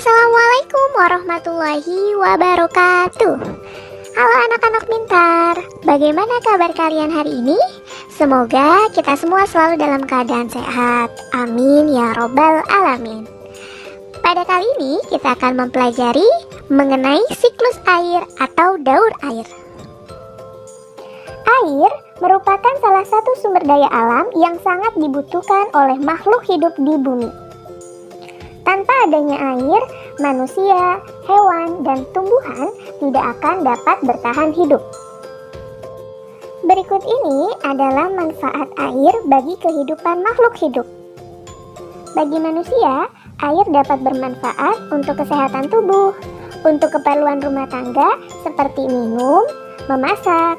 Assalamualaikum warahmatullahi wabarakatuh. Halo anak-anak pintar, bagaimana kabar kalian hari ini? Semoga kita semua selalu dalam keadaan sehat. Amin ya robbal alamin. Pada kali ini kita akan mempelajari mengenai siklus air atau daur air. Air merupakan salah satu sumber daya alam yang sangat dibutuhkan oleh makhluk hidup di bumi. Tanpa adanya air, manusia, hewan, dan tumbuhan tidak akan dapat bertahan hidup. Berikut ini adalah manfaat air bagi kehidupan makhluk hidup. Bagi manusia, air dapat bermanfaat untuk kesehatan tubuh, untuk keperluan rumah tangga seperti minum, memasak,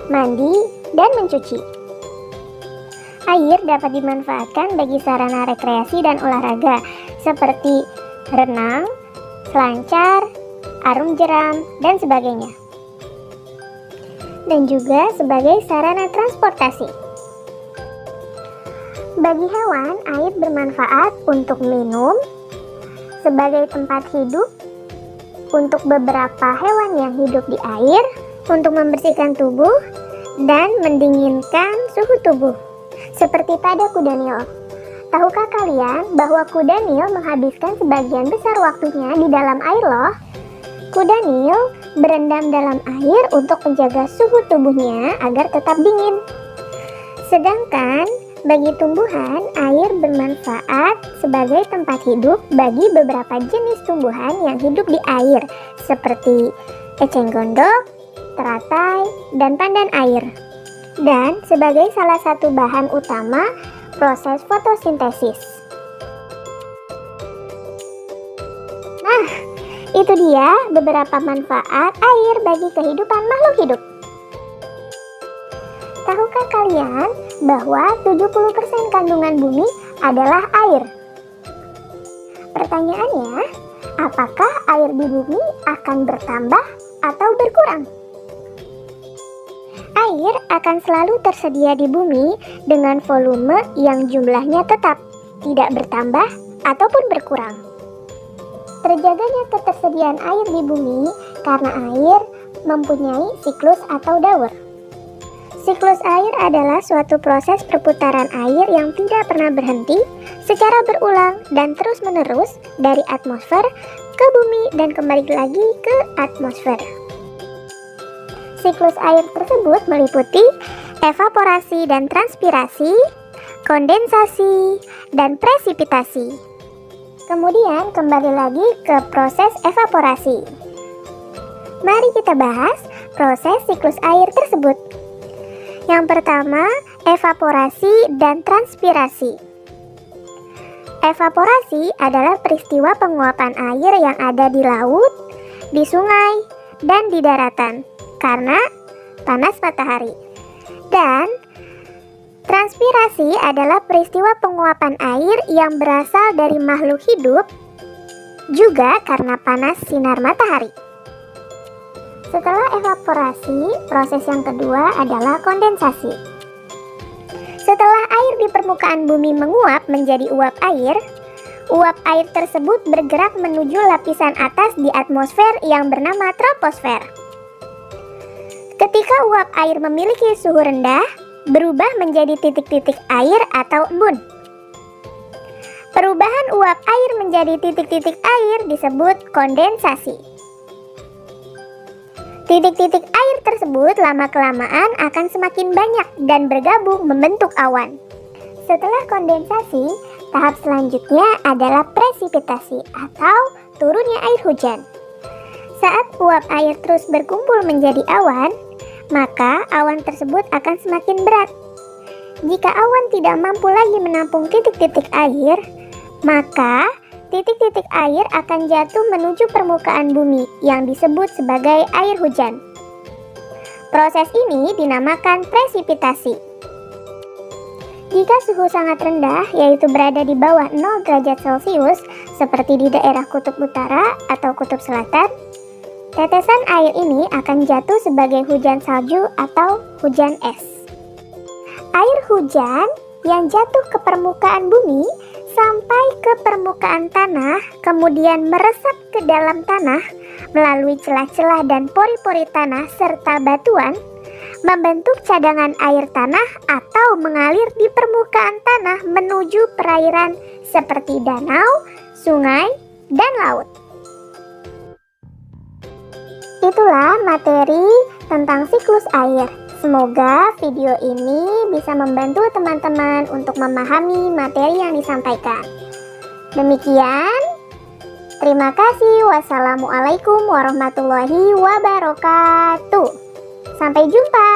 mandi, dan mencuci. Air dapat dimanfaatkan bagi sarana rekreasi dan olahraga seperti renang, selancar, arum jeram, dan sebagainya. Dan juga sebagai sarana transportasi. Bagi hewan, air bermanfaat untuk minum, sebagai tempat hidup, untuk beberapa hewan yang hidup di air, untuk membersihkan tubuh, dan mendinginkan suhu tubuh, seperti pada kuda Nil. Tahukah kalian bahwa kuda Nil menghabiskan sebagian besar waktunya di dalam air loh? Kuda Nil berendam dalam air untuk menjaga suhu tubuhnya agar tetap dingin. Sedangkan bagi tumbuhan, air bermanfaat sebagai tempat hidup bagi beberapa jenis tumbuhan yang hidup di air, seperti eceng gondok, teratai, dan pandan air. Dan sebagai salah satu bahan utama proses fotosintesis. Nah, itu dia beberapa manfaat air bagi kehidupan makhluk hidup. Tahukah kalian bahwa 70% kandungan bumi adalah air? Pertanyaannya, apakah air di bumi akan bertambah atau berkurang? Air akan selalu tersedia di bumi dengan volume yang jumlahnya tetap, tidak bertambah ataupun berkurang. Terjaganya ketersediaan air di bumi karena air mempunyai siklus atau daur. Siklus air adalah suatu proses perputaran air yang tidak pernah berhenti secara berulang dan terus-menerus dari atmosfer ke bumi dan kembali lagi ke atmosfer. Siklus air tersebut meliputi evaporasi dan transpirasi, kondensasi, dan presipitasi. Kemudian kembali lagi ke proses evaporasi. Mari kita bahas proses siklus air tersebut. Yang pertama, evaporasi dan transpirasi. Evaporasi adalah peristiwa penguapan air yang ada di laut, di sungai, dan di daratan karena panas matahari. Dan transpirasi adalah peristiwa penguapan air yang berasal dari makhluk hidup juga karena panas sinar matahari. Setelah evaporasi, proses yang kedua adalah kondensasi. Setelah air di permukaan bumi menguap menjadi uap air tersebut bergerak menuju lapisan atas di atmosfer yang bernama troposfer. Ketika uap air memiliki suhu rendah, berubah menjadi titik-titik air atau embun. Perubahan uap air menjadi titik-titik air disebut kondensasi. Titik-titik air tersebut lama-kelamaan akan semakin banyak dan bergabung membentuk awan. Setelah kondensasi, tahap selanjutnya adalah presipitasi atau turunnya air hujan. Saat uap air terus berkumpul menjadi awan, maka awan tersebut akan semakin berat. Jika awan tidak mampu lagi menampung titik-titik air, maka titik-titik air akan jatuh menuju permukaan bumi yang disebut sebagai air hujan. Proses ini dinamakan presipitasi. Jika suhu sangat rendah, yaitu berada di bawah 0 derajat Celcius, seperti di daerah kutub utara atau kutub selatan, tetesan air ini akan jatuh sebagai hujan salju atau hujan es. Air hujan yang jatuh ke permukaan bumi sampai ke permukaan tanah, kemudian meresap ke dalam tanah melalui celah-celah dan pori-pori tanah serta batuan, membentuk cadangan air tanah atau mengalir di permukaan tanah menuju perairan seperti danau, sungai, dan laut. Itulah materi tentang siklus air. Semoga video ini bisa membantu teman-teman untuk memahami materi yang disampaikan. Demikian, terima kasih. Wassalamualaikum warahmatullahi wabarakatuh. Sampai jumpa.